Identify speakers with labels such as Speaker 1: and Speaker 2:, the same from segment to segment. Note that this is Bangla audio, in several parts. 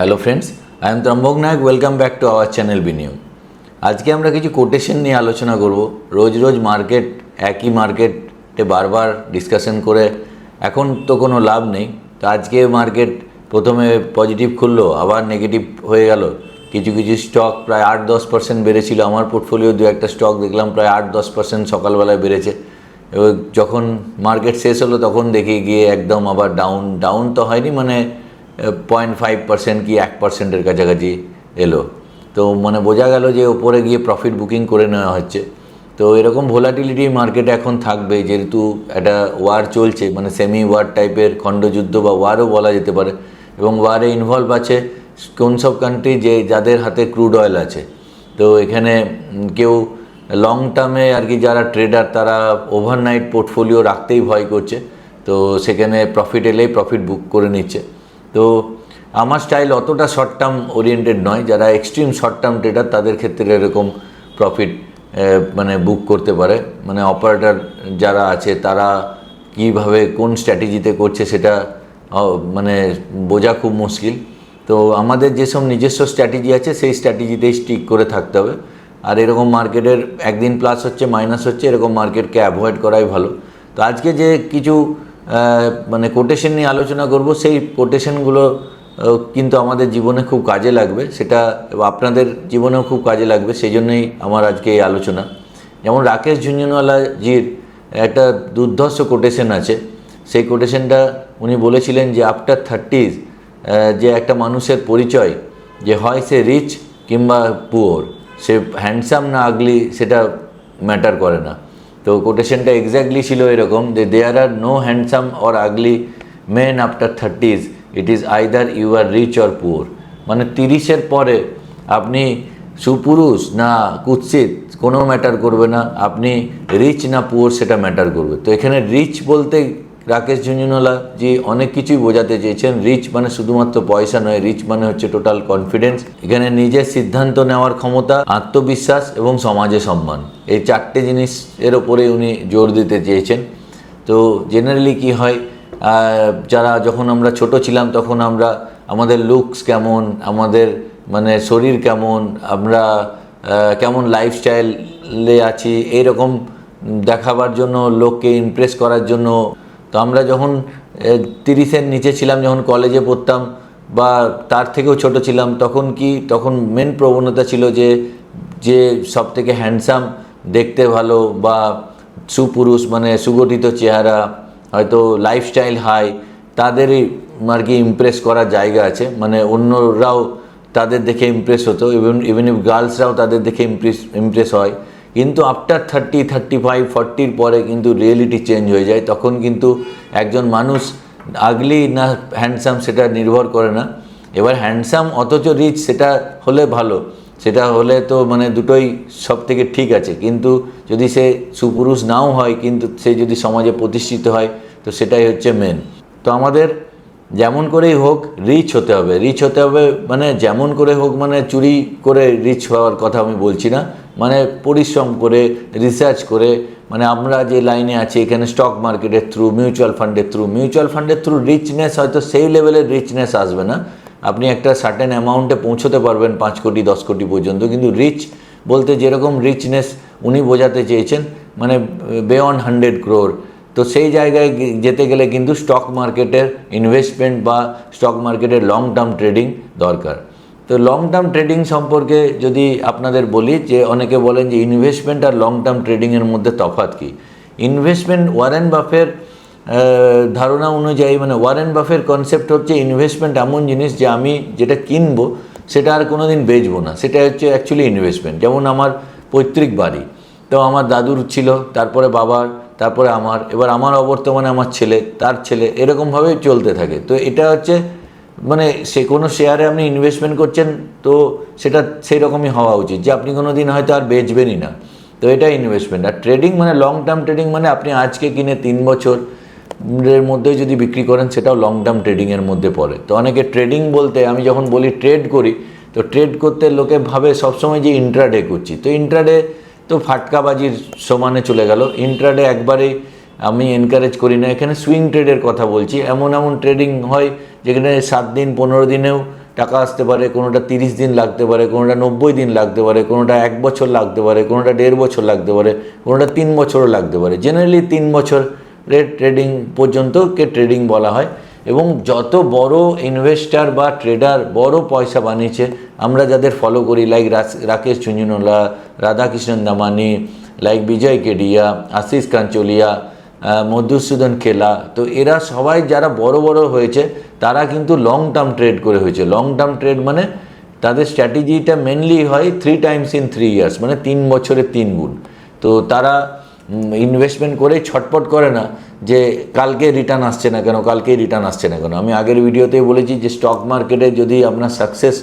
Speaker 1: Hello friends, I am Trambak Nayak. Welcome back to our channel বিনিয়োগ। আজকে আমরা কিছু কোটেশন নিয়ে আলোচনা করব। রোজ রোজ একই মার্কেটে বারবার ডিসকাশন করে এখন তো কোনো লাভ নেই। তো আজকে মার্কেট প্রথমে পজিটিভ খুললো, আবার নেগেটিভ হয়ে গেল। কিছু কিছু স্টক প্রায় 8-10% বেড়েছিল। আমার পোর্টফোলিও দু একটা স্টক দেখলাম প্রায় 8-10% সকালবেলায় বেড়েছে। এবার যখন মার্কেট শেষ হলো তখন দেখি গিয়ে একদম আবার ডাউন তো হয়নি, মানে 0.5% কি 1%-এর কাছাকাছি এলো। তো মানে বোঝা গেল যে ওপরে গিয়ে প্রফিট বুকিং করে নেওয়া হচ্ছে। তো এরকম ভোলাটিলিটি মার্কেটে এখন থাকবে, যেহেতু একটা ওয়ার চলছে, মানে সেমি ওয়ার টাইপের খণ্ডযুদ্ধ বা ওয়ারও বলা যেতে পারে। এবং ওয়ারে ইনভলভ আছে কোন সব কান্ট্রি, যাদের হাতে ক্রুড অয়েল আছে। তো এখানে কেউ লং টার্মে আর কি যারা ট্রেডার, তারা ওভারনাইট পোর্টফোলিও রাখতেই ভয় করছে। তো সেখানে প্রফিট এলেই প্রফিট বুক করে নিচ্ছে। তো আমার স্টাইল অতটা শর্ট টার্ম ওরিয়েন্টেড নয়। যারা এক্সট্রিম শর্ট টার্ম ট্রেডার তাদের ক্ষেত্রে এরকম প্রফিট মানে বুক করতে পারে। মানে অপারেটর যারা আছে তারা কীভাবে কোন স্ট্র্যাটেজিতে করছে সেটা মানে বোঝা খুব মুশকিল। তো আমাদের যেসব নিজস্ব স্ট্র্যাটেজি আছে সেই স্ট্র্যাটেজিতেই স্টিক করে থাকতে হবে। আর এরকম মার্কেটের একদিন প্লাস হচ্ছে মাইনাস হচ্ছে, এরকম মার্কেটকে অ্যাভয়েড করাই ভালো। তো আজকে যে কিছু মানে কোটেশন নিয়ে আলোচনা করব, সেই কোটেশনগুলো কিন্তু আমাদের জীবনে খুব কাজে লাগবে, সেটা আপনাদের জীবনেও খুব কাজে লাগবে। সেই জন্যই আমার আজকে এই আলোচনা। যেমন রাকেশ ঝুনঝুনওয়ালাজির একটা দুর্ধর্ষ কোটেশন আছে। সেই কোটেশনটা উনি বলেছিলেন যে আফটার 30s যে একটা মানুষের পরিচয়, যে হয় সে রিচ কিংবা পুয়ার, সে হ্যান্ডসাম না আগলি সেটা ম্যাটার করে না। তো কোটেশনটা এক্স্যাক্টলি ছিল এরকম যে there are no handsome or ugly men after 30s, it is either you are rich or poor. মানে 30-এর পরে আপনি সুপুরুষ না কুৎসিত কোনো ম্যাটার করবে না, আপনি রিচ না পুয়ার সেটা ম্যাটার করবে। তো এখানে রিচ বলতে রাকেশ ঝুনঝুনওয়ালাজি অনেক কিছুই বোঝাতে চেয়েছেন। রিচ মানে শুধুমাত্র পয়সা নয়, রিচ মানে হচ্ছে টোটাল কনফিডেন্স। এখানে নিজের সিদ্ধান্ত নেওয়ার ক্ষমতা, আত্মবিশ্বাস এবং সমাজে সম্মান, এই চারটে জিনিসের ওপরে উনি জোর দিতে চেয়েছেন। তো জেনারেলি কি হয়, যখন আমরা ছোট ছিলাম তখন আমাদের লুকস কেমন, আমাদের মানে শরীর কেমন, আমরা কেমন লাইফস্টাইলে আছি, এইরকম দেখাবার জন্য, লোককে ইমপ্রেস করার জন্য। তো আমরা যখন 30-এর নিচে ছিলাম, যখন কলেজে পড়তাম বা তার থেকেও ছোট ছিলাম, তখন মেন প্রবণতা ছিল যে সব থেকে হ্যান্ডসাম, দেখতে ভালো বা সুপুরুষ, মানে সুগঠিত চেহারা, হয়তো লাইফস্টাইল হাই, তাদেরই আর কি ইমপ্রেস করার জায়গা আছে। মানে অন্যরাও তাদের দেখে ইমপ্রেস হতো, ইভেন ইফ গার্লসরাও তাদের দেখে ইমপ্রেস হয়। কিন্তু আফটার 30, 35, 40-র পরে কিন্তু রিয়েলিটি চেঞ্জ হয়ে যায়। তখন কিন্তু একজন মানুষ আগলি না হ্যান্ডসাম সেটা নির্ভর করে না। এবার হ্যান্ডসাম অথচ রিচ সেটা হলে ভালো, সেটা হলে তো মানে দুটোই সব থেকে ঠিক আছে। কিন্তু যদি সে সুপুরুষ নাও হয়, কিন্তু সে যদি সমাজে প্রতিষ্ঠিত হয়, তো সেটাই হচ্ছে মেন। তো আমাদের যেমন করেই হোক রিচ হতে হবে। মানে যেমন করে হোক, মানে চুরি করে রিচ হওয়ার কথা আমি বলছি না, মানে পরিশ্রম করে, রিসার্চ করে। মানে আমরা যে লাইনে আছি এখানে স্টক মার্কেটের থ্রু, মিউচুয়াল ফান্ডের থ্রু রিচনেস, হয়তো সেই লেভেলের রিচনেস আসবে না। আপনি একটা সার্টেন অ্যামাউন্টে পৌঁছতে পারবেন 5 কোটি 10 কোটি পর্যন্ত। কিন্তু রিচ বলতে যেরকম রিচনেস উনি বোঝাতে চেয়েছেন, মানে বিয়ন্ড 100 crore। তো সেই জায়গায় যেতে গেলে কিন্তু স্টক মার্কেটের ইনভেস্টমেন্ট বা স্টক মার্কেটের লং টার্ম ট্রেডিং দরকার। তো লং টার্ম ট্রেডিং সম্পর্কে যদি আপনাদের বলি, যে অনেকে বলেন যে ইনভেস্টমেন্ট আর লং টার্ম ট্রেডিংয়ের মধ্যে তফাৎ কী। ইনভেস্টমেন্ট, ওয়ারেন বাফের ধারণা অনুযায়ী, মানে ওয়ারেন বাফের কনসেপ্ট হচ্ছে ইনভেস্টমেন্ট এমন জিনিস যে আমি যেটা কিনবো সেটা আর কোনো দিন বেচবো না, সেটা হচ্ছে অ্যাকচুয়ালি ইনভেস্টমেন্ট। যেমন আমার পৈতৃক বাড়ি, তো আমার দাদুর ছিল, তারপরে বাবার, তারপরে আমার, এবার আমার অবর্তমানে আমার ছেলে, তার ছেলে, এরকমভাবে চলতে থাকে। তো এটা হচ্ছে মানে সে কোনো শেয়ারে আপনি ইনভেস্টমেন্ট করছেন, তো সেটা সেই রকমই হওয়া উচিত যে আপনি কোনো দিন হয়তো আর বেচবেনই না। তো এটা ইনভেস্টমেন্ট। আর ট্রেডিং মানে লং টার্ম ট্রেডিং, মানে আপনি আজকে কিনে 3 বছরের মধ্যে যদি বিক্রি করেন, সেটাও লং টার্ম ট্রেডিংয়ের মধ্যে পড়ে। তো অনেকে ট্রেডিং বলতে, আমি যখন বলি ট্রেড করি, তো ট্রেড করতে লোকে ভাবে সবসময় যে ইন্ট্রাডে করছি। তো ইন্ট্রাডে তো ফাটকাবাজির সমানে চলে গেল। ইন্ট্রাডে একবারেই আমি এনকারেজ করি না। এখানে সুইং ট্রেডের কথা বলছি। এমন ট্রেডিং হয় যেখানে 7 দিন 15 দিনেও টাকা আসতে পারে, কোনোটা 30 দিন লাগতে পারে, কোনোটা 90 দিন লাগতে পারে, কোনোটা 1 বছর লাগতে পারে, কোনোটা 1.5 বছর লাগতে পারে, কোনোটা 3 বছরও লাগতে পারে। জেনারেলি 3 বছরের ট্রেডিং পর্যন্তকে ট্রেডিং বলা হয়। এবং যত বড় ইনভেস্টার বা ট্রেডার বড় পয়সা বানিয়েছে, আমরা যাদের ফলো করি, লাইক রাকেশ ঝুনঝুনওয়ালা, রাধাকৃষ্ণন দামানি, লাইক বিজয় কেডিয়া, আশিস কাঞ্চলিয়া, মধুসূদন খেলা, তো এরা সবাই যারা বড় বড় হয়েছে তারা কিন্তু লং টার্ম ট্রেড করে হয়েছে। লং টার্ম ট্রেড মানে তাদের স্ট্র্যাটেজিটা মেনলি হয় 3 times in 3 years, মানে 3 বছরে 3 গুণ। তো তারা ইনভেস্টমেন্ট করেই ছটপট করে না যে কালকে রিটার্ন আসছে না কেন, কালকেই রিটার্ন আসছে না কেন। আমি আগের ভিডিওতেই বলেছি যে স্টক মার্কেটে যদি আপনার সাকসেস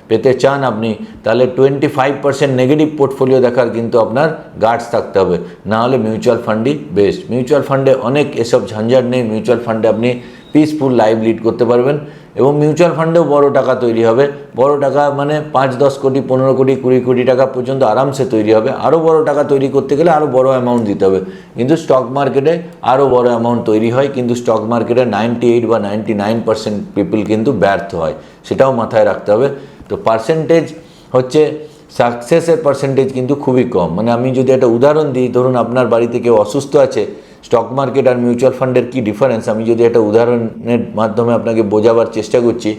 Speaker 1: পেতে চান আপনি, তাহলে 25% নেগেটিভ পোর্টফোলিও দেখার কিন্তু আপনার গার্ডস থাকতে হবে, না হলে মিউচুয়াল ফান্ডই বেস্ট। মিউচুয়াল ফান্ডে অনেক এসব ঝঞ্ঝাট নেই। মিউচুয়াল ফান্ডে আপনি পিসফুল লাইফ লিড করতে পারবেন এবং মিউচুয়াল ফান্ডেও বড় টাকা তৈরি হবে। বড় টাকা মানে 5-10 কোটি, 15 কোটি, 20 কোটি টাকা পর্যন্ত আরামসে তৈরি হবে। আরও বড় টাকা তৈরি করতে গেলে আরও বড় অ্যামাউন্ট দিতে হবে। কিন্তু স্টক মার্কেটে আরও বড় অ্যামাউন্ট তৈরি হয়, কিন্তু স্টক মার্কেটে 98 বা 99% পিপল কিন্তু ব্যর্থ হয়, সেটাও মাথায় রাখতে হবে। তো পার্সেন্টেজ হচ্ছে সাকসেসের পার্সেন্টেজ কিন্তু খুবই কম। মানে আমি যদি একটা উদাহরণ দিই, ধরুন আপনার বাড়িতে কেউ অসুস্থ আছে, স্টক মার্কেট আর মিউচুয়াল ফান্ডের কী ডিফারেন্স আমি যদি একটা উদাহরণের মাধ্যমে আপনাকে বোঝাবার চেষ্টা করছি।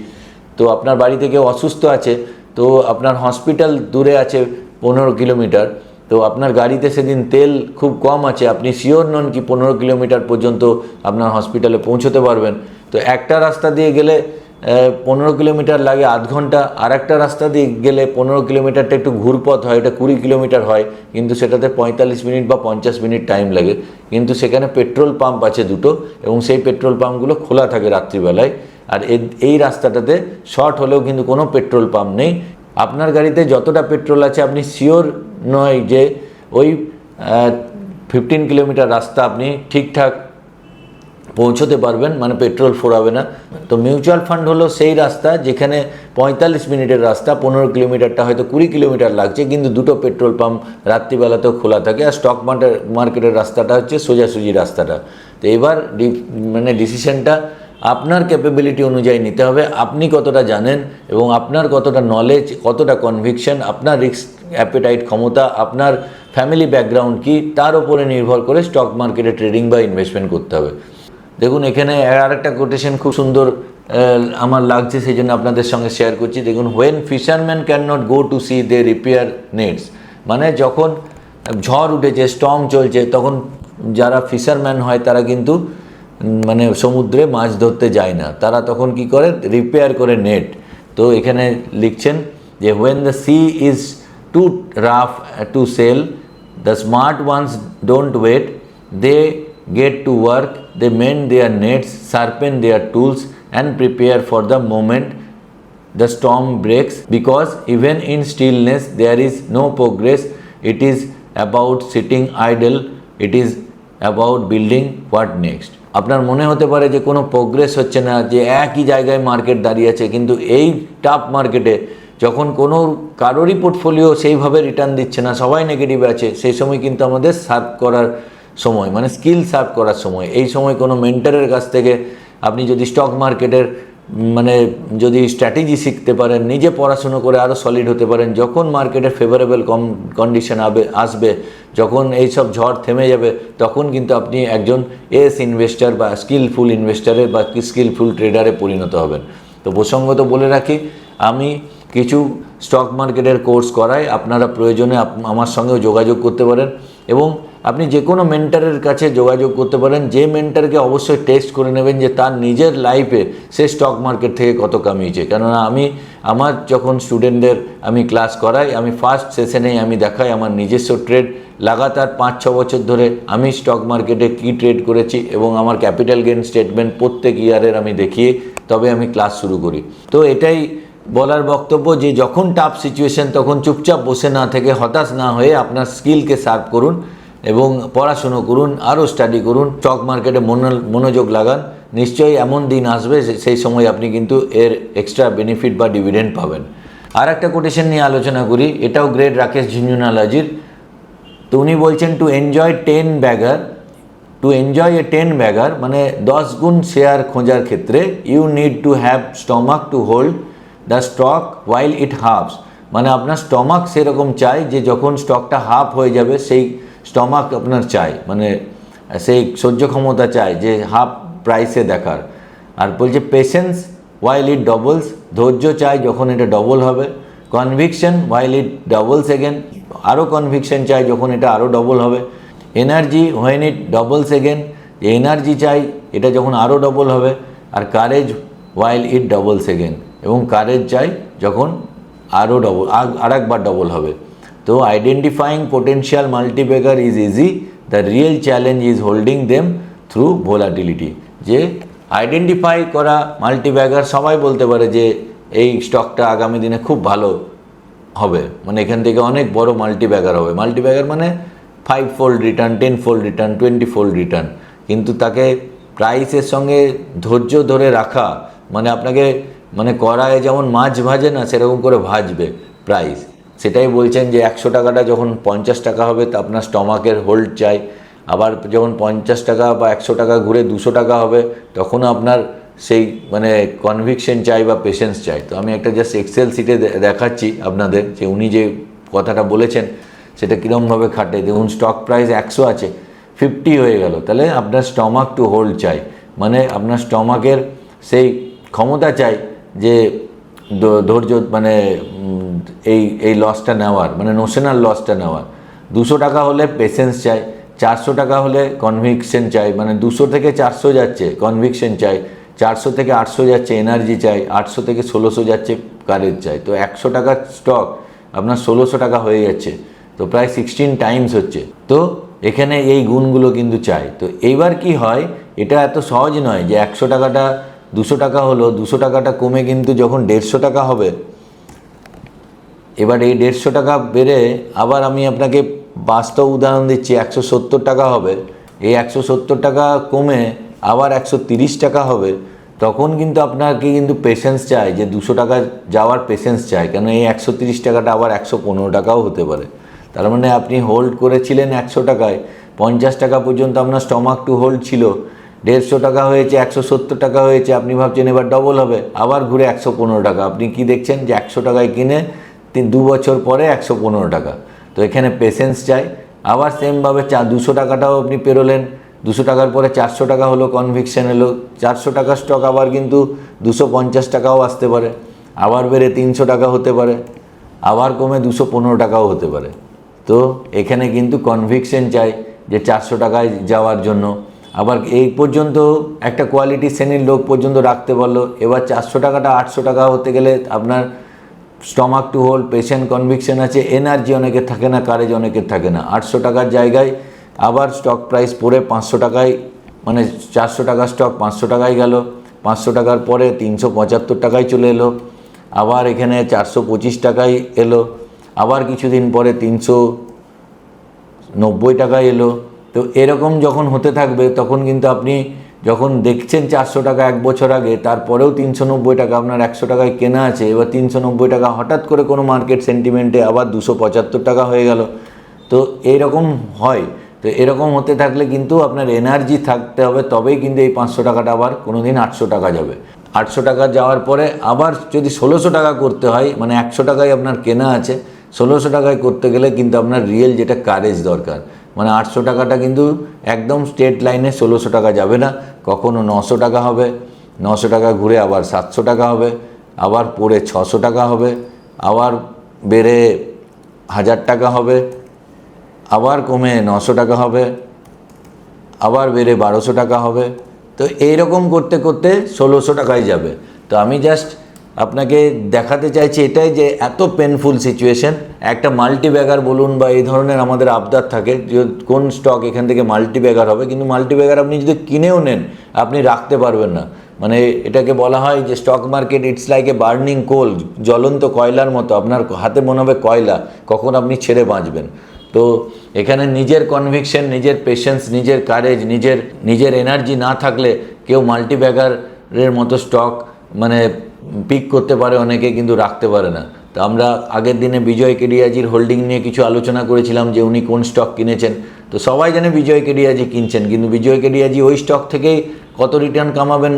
Speaker 1: তো আপনার বাড়িতে কেউ অসুস্থ আছে, তো আপনার হসপিটাল দূরে আছে 15 কিলোমিটার, তো আপনার গাড়িতে সেদিন তেল খুব কম আছে, আপনি শিওর নন কি 15 কিলোমিটার পর্যন্ত আপনার হসপিটালে পৌঁছতে পারবেন। তো একটা রাস্তা দিয়ে গেলে 15 কিলোমিটার লাগে আধ ঘন্টা, আর একটা রাস্তা দিয়ে গেলে 15 কিলোমিটারটা একটু ঘুরপথ হয়, এটা 20 কিলোমিটার হয়, কিন্তু সেটাতে 45 মিনিট বা 50 মিনিট টাইম লাগে। কিন্তু সেখানে পেট্রোল পাম্প আছে দুটো, এবং সেই পেট্রোল পাম্পগুলো খোলা থাকে রাত্রিবেলায়। আর এই রাস্তাটাতে শর্ট হলেও কিন্তু কোনো পেট্রোল পাম্প নেই। আপনার গাড়িতে যতটা পেট্রোল আছে আপনি শিওর নয় যে ওই 15 কিলোমিটার রাস্তা আপনি ঠিকঠাক পৌঁছতে পারবেন, মানে পেট্রোল ফোরাবে না। তো মিউচুয়াল ফান্ড হলো সেই রাস্তা যেখানে 45 মিনিটের রাস্তা, 15 কিলোমিটারটা হয়তো 20 কিলোমিটার লাগছে, কিন্তু দুটো পেট্রোল পাম্প রাত্রিবেলাতেও খোলা থাকে। আর স্টক মার্কেটের রাস্তাটা হচ্ছে সোজাসুজি রাস্তাটা। তো এবার মানে ডিসিশনটা আপনার ক্যাপাবিলিটি অনুযায়ী নিতে হবে। আপনি কতটা জানেন এবং আপনার কতটা নলেজ, কতটা কনভিকশন, আপনার রিস্ক অ্যাপেটাইট ক্ষমতা, আপনার ফ্যামিলি ব্যাকগ্রাউন্ড কি, তার উপরে নির্ভর করে স্টক মার্কেটে ট্রেডিং বা ইনভেস্টমেন্ট করতে হবে। দেখুন এখানে আরেকটা কোটেশন খুব সুন্দর আমার লাগছে, সেই জন্য আপনাদের সঙ্গে শেয়ার করছি। দেখুন, when fisherman can not go to sea they repair nets, মানে যখন ঝড় উঠেছে, স্টর্ম চলছে, তখন যারা ফিশারম্যান হয় তারা কিন্তু মানে সমুদ্রে মাছ ধরতে যায় না, তারা তখন কি করে, রিপেয়ার করে নেট। তো এখানে লিখছেন যে when the sea is too rough to sail, the smart ones don't wait, they get to work, they mend their nets, sharpen their tools and prepare for the moment the storm breaks, because even in stillness there is no progress. It is about sitting idle, it is about building what next. আপনার মনে হতে পারে যে কোনো প্রোগ্রেস হচ্ছে না, যে একই জায়গায় মার্কেট দাঁড়িয়ে আছে, কিন্তু এই টাফ মার্কেটে যখন কোনো কারোরই পোর্টফোলিও সেইভাবে রিটার্ন দিচ্ছে না, সবাই নেগেটিভে আছে, সেই সময় কিন্তু আমাদের সার্ভ করার সময়, মানে স্কিল সার্ভ করার সময়। এই সময় কোনো মেন্টরের কাছ থেকে আপনি যদি স্টক মার্কেটের মানে যদি স্ট্র্যাটেজি শিখতে পারেন, নিজে পড়াশুনো করে আরও সলিড হতে পারেন, যখন মার্কেটে ফেভারেবল কন্ডিশন আসবে, যখন এই সব ঝড় থেমে যাবে, তখন কিন্তু আপনি একজন ইনভেস্টার বা স্কিলফুল ইনভেস্টারে বা স্কিলফুল ট্রেডারে পরিণত হবেন। তো প্রসঙ্গত বলে রাখি, আমি কিছু স্টক মার্কেটের কোর্স করাই, আপনারা প্রয়োজনে আমার সঙ্গেও যোগাযোগ করতে পারেন, এবং আপনি যে কোনো মেন্টরের কাছে যোগাযোগ করতে পারেন। যে মেন্টরকে অবশ্যই টেস্ট করে নেবেন যে তার নিজের লাইফে সে স্টক মার্কেট থেকে কত কামিয়েছে। কেননা আমার যখন স্টুডেন্টদের আমি ক্লাস করাই, আমি ফার্স্ট সেশনেই আমি দেখাই আমার নিজস্ব ট্রেড, লাগাতার 5-6 বছর ধরে আমি স্টক মার্কেটে কী ট্রেড করেছি, এবং আমার ক্যাপিটাল গেইন স্টেটমেন্ট প্রত্যেক ইয়ারের আমি দেখিয়ে তবে আমি ক্লাস শুরু করি। তো এটাই বলার বক্তব্য যে যখন টাফ সিচুয়েশন, তখন চুপচাপ বসে না থেকে, হতাশ না হয়ে আপনার স্কিলকে শার্প করুন এবং পড়াশুনো করুন, আরও স্টাডি করুন, স্টক মার্কেটে মনোযোগ লাগান। নিশ্চয়ই এমন দিন আসবে সেই সময় আপনি কিন্তু এর এক্সট্রা বেনিফিট বা ডিভিডেন্ড পাবেন। আর একটা কোটেশন নিয়ে আলোচনা করি, এটাও গ্রেট রাকেশ ঝুনঝুনওয়ালাজির। তো উনি বলছেন, to enjoy 10 bagger to enjoy a 10 bagger মানে 10 গুণ শেয়ার খোঁজার ক্ষেত্রে you need to have stomach to hold the stock while it halves, মানে আপনার স্টমাক সেরকম চাই যে যখন স্টকটা হাফ হয়ে যাবে সেই স্টমাক আপনার চাই, মানে সেই সহ্য ক্ষমতা চাই যে হাফ প্রাইসে দেখার। আর বলছে পেশেন্স ওয়াইল ইট ডবলস, ধৈর্য চাই যখন এটা ডবল হবে। কনভিকশন ওয়াইল ইট ডবলস এগেন, আরও কনভিকশন চাই যখন এটা আরও ডবল হবে। Energy when it doubles again, energy চাই এটা যখন আরও ডবল হবে। আর কারেজ ওয়াইল ইট ডবলস এগেন, এবং কারেজ চাই যখন আরও ডবল আর একবার ডবল হবে। তো identifying potential multibagger is easy, the real challenge is holding them through volatility. যে আইডেন্টিফাই করা মাল্টিব্যাগার, সবাই বলতে পারে যে এই স্টকটা আগামী দিনে খুব ভালো হবে, মানে এখান থেকে অনেক বড় মাল্টিব্যাগার হবে। মাল্টিব্যাগার মানে 5 fold return, 10 fold return, 20 fold return, কিন্তু তাকে প্রাইসের সঙ্গে ধৈর্য ধরে রাখা, মানে আপনাকে মানে কড়াইয়ে যেমন মাছ ভাজে না সেরকম করে ভাজবে প্রাইস। সেটাই বলছেন যে 100 টাকাটা যখন 50 টাকা হবে তা আপনার স্টমাকের হোল্ড চাই, আবার যখন 50 টাকা বা 100 টাকা ঘুরে 200 টাকা হবে তখনও আপনার সেই মানে কনভিকশন চাই বা পেশেন্স চাই। তো আমি একটা জাস্ট এক্সেল শিটে দেখাচ্ছি আপনাদের যে উনি যে কথাটা বলেছেন সেটা কীরকমভাবে খাটে। দেখুন স্টক প্রাইস 100 আছে, 50 হয়ে গেল, তাহলে আপনার স্টমাক টু হোল্ড চাই, মানে আপনার স্টমাকের সেই ক্ষমতা চাই যে ধৈর্য মানে এই লসটা নেওয়ার, মানে নোশনাল লসটা নেওয়ার। 200 টাকা হলে পেশেন্স চাই, 400 টাকা হলে কনভিকশন চাই, মানে 200 থেকে 400 যাচ্ছে কনভিকশন চাই, 400 থেকে 800 যাচ্ছে এনার্জি চাই, 800 থেকে 1600 যাচ্ছে কারেজ চাই। তো 100 টাকার স্টক আপনার 1600 টাকা হয়ে যাচ্ছে, তো প্রায় 16 টাইমস হচ্ছে। তো এখানে এই গুণগুলো কিন্তু চাই। তো এইবার কি হয়, এটা এত সহজ নয় যে 100 টাকাটা 200 টাকা হলো, 200 টাকাটা কমে কিন্তু যখন 150 টাকা হবে, এবার এই 150 টাকা বেড়ে আবার আমি আপনাকে বাস্তব উদাহরণ দিচ্ছি 170 টাকা হবে, এই 170 টাকা কমে আবার 130 টাকা হবে, তখন কিন্তু আপনাকে কিন্তু পেশেন্স চাই যে 200 টাকা যাওয়ার পেশেন্স চাই, কেন এই 130 টাকাটা আবার 115 টাকাও হতে পারে। তার মানে আপনি হোল্ড করেছিলেন 100 টাকায়, 50 টাকা পর্যন্ত আপনার স্টমাক টু হোল্ড ছিল, 150 টাকা হয়েছে, 170 টাকা হয়েছে, আপনি ভাবছেন এবার ডবল হবে, আবার ঘুরে 115 টাকা। আপনি কি দেখছেন যে 100 টাকায় কিনে 2 বছর পরে 115 টাকা। তো এখানে পেশেন্স চাই। আবার সেমভাবে 200 টাকাটাও আপনি পেরোলেন, 200 টাকার পরে 400 টাকা হলো, কনভিকশন এলো, 400 টাকার স্টক আবার কিন্তু 250 টাকাও আসতে পারে, আবার বেড়ে 300 টাকা হতে পারে, আবার কমে 215 টাকাও হতে পারে। তো এখানে কিন্তু কনভিকশন চাই যে 400 টাকায় যাওয়ার জন্য। আবার এই পর্যন্ত একটা কোয়ালিটি শ্রেণীর লোক পর্যন্ত রাখতে পারলো, এবার 400 টাকাটা 800 টাকা হতে গেলে আপনার stomach to hold, patient, conviction আছে, এনার্জি অনেকের থাকে না, কারেজ অনেকের থাকে না। 800 টাকার জায়গায় আবার স্টক প্রাইস পড়ে 500 টাকায়, মানে 400 টাকার স্টক 500 টাকায় গেল, 500 টাকার পরে 375 টাকায় চলে এলো, আবার এখানে 425 টাকায় এলো, আবার কিছুদিন পরে 390 টাকায় এলো। তো এরকম যখন হতে থাকবে তখন কিন্তু আপনি যখন দেখছেন 400 টাকা 1 বছর আগে, তারপরেও 390 টাকা আপনার 100 টাকায় কেনা আছে, এবার 390 টাকা হঠাৎ করে কোনো মার্কেট সেন্টিমেন্টে আবার 275 টাকা হয়ে গেল। তো এইরকম হয়। তো এরকম হতে থাকলে কিন্তু আপনার এনার্জি থাকতে হবে, তবেই কিন্তু এই 500 টাকাটা আবার কোনো দিন 800 টাকা যাবে। 800 টাকা যাওয়ার পরে আবার যদি 1600 টাকা করতে হয়, মানে 100 টাকায় আপনার কেনা আছে, 1600 টাকায় করতে গেলে কিন্তু আপনার রিয়েল যেটা কারেজ দরকার, মানে 800 টাকাটা কিন্তু একদম স্ট্রেট লাইনে 1600 টাকা যাবে না, কখনো 900 টাকা হবে, 900 টাকা ঘুরে আবার 700 টাকা হবে, আবার পড়ে 600 টাকা হবে, আবার বেড়ে 1000 টাকা হবে, আবার কমে 900 টাকা হবে, আবার বেড়ে 1200 টাকা হবে। তো এইরকম করতে করতে 1600 টাকায় যাবে। তো আমি জাস্ট আপনাকে দেখাতে চাইছি এটাই যে এত পেনফুল সিচুয়েশন। একটা মাল্টিব্যাগার বলুন বা এই ধরনের আমাদের আবদার থাকে যে কোন স্টক এখান থেকে মাল্টিব্যাগার হবে, কিন্তু মাল্টিব্যাগার আপনি যদি কিনেও নেন আপনি রাখতে পারবেন না। মানে এটাকে বলা হয় যে stock market it's like a burning coal, জ্বলন্ত কয়লার মতো, আপনার হাতে মনে হবে কয়লা, কখন আপনি ছেড়ে বাঁচবেন। তো এখানে নিজের কনভিকশন, নিজের পেশেন্স, নিজের কারেজ, নিজের এনার্জি না থাকলে কেউ মাল্টিব্যাগারের মতো স্টক মানে পিক করতে পারে অনেকে, কিন্তু রাখতে পারে না। তো আমরা আগের দিনে বিজয় কেডিয়াজির হোল্ডিং নিয়ে কিছু আলোচনা করেছিলাম যে উনি কোন স্টক কিনেছেন। তো সবাই জানে বিজয় কেডিয়াজি কিনছেন, কিন্তু বিজয় কেডিয়াজি ওই স্টক থেকেই কত রিটার্ন কামাবেন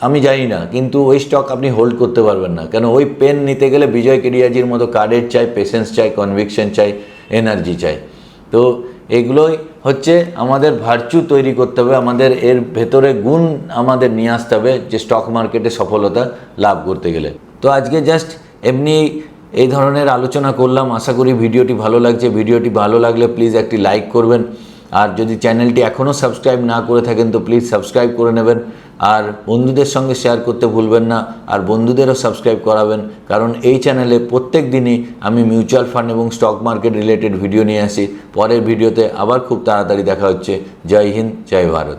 Speaker 1: আমি জানি না, কিন্তু ওই স্টক আপনি হোল্ড করতে পারবেন না। কেন, ওই পেন নিতে গেলে বিজয় কেডিয়াজির মতো কার্ডের চাই, পেশেন্স চাই, কনভিকশন চাই, এনার্জি চাই। তো এগুলোই হচ্ছে আমাদের ভার্চু তৈরি করতে হবে, আমাদের এর ভেতরে গুণ আমাদের নিয়ে আসতে হবে যে স্টক মার্কেটে সফলতা লাভ করতে গেলে। তো আজকে জাস্ট এমনি এই ধরনের আলোচনা করলাম। আশা করি ভিডিওটি ভালো লাগছে। ভিডিওটি ভালো লাগলে প্লিজ একটি লাইক করবেন, আর যদি চ্যানেলটি এখনও সাবস্ক্রাইব না করে থাকেন তো প্লিজ সাবস্ক্রাইব করে নেবেন, আর বন্ধুদের সঙ্গে শেয়ার করতে ভুলবেন না, আর বন্ধুদেরও সাবস্ক্রাইব করাবেন, কারণ এই চ্যানেলে প্রত্যেক দিনই আমি মিউচুয়াল ফান্ড এবং স্টক মার্কেট রিলেটেড ভিডিও নিয়ে আসি। পরের ভিডিওতে আবার খুব তাড়াতাড়ি দেখা হচ্ছে। জয় হিন্দ, জয় ভারত।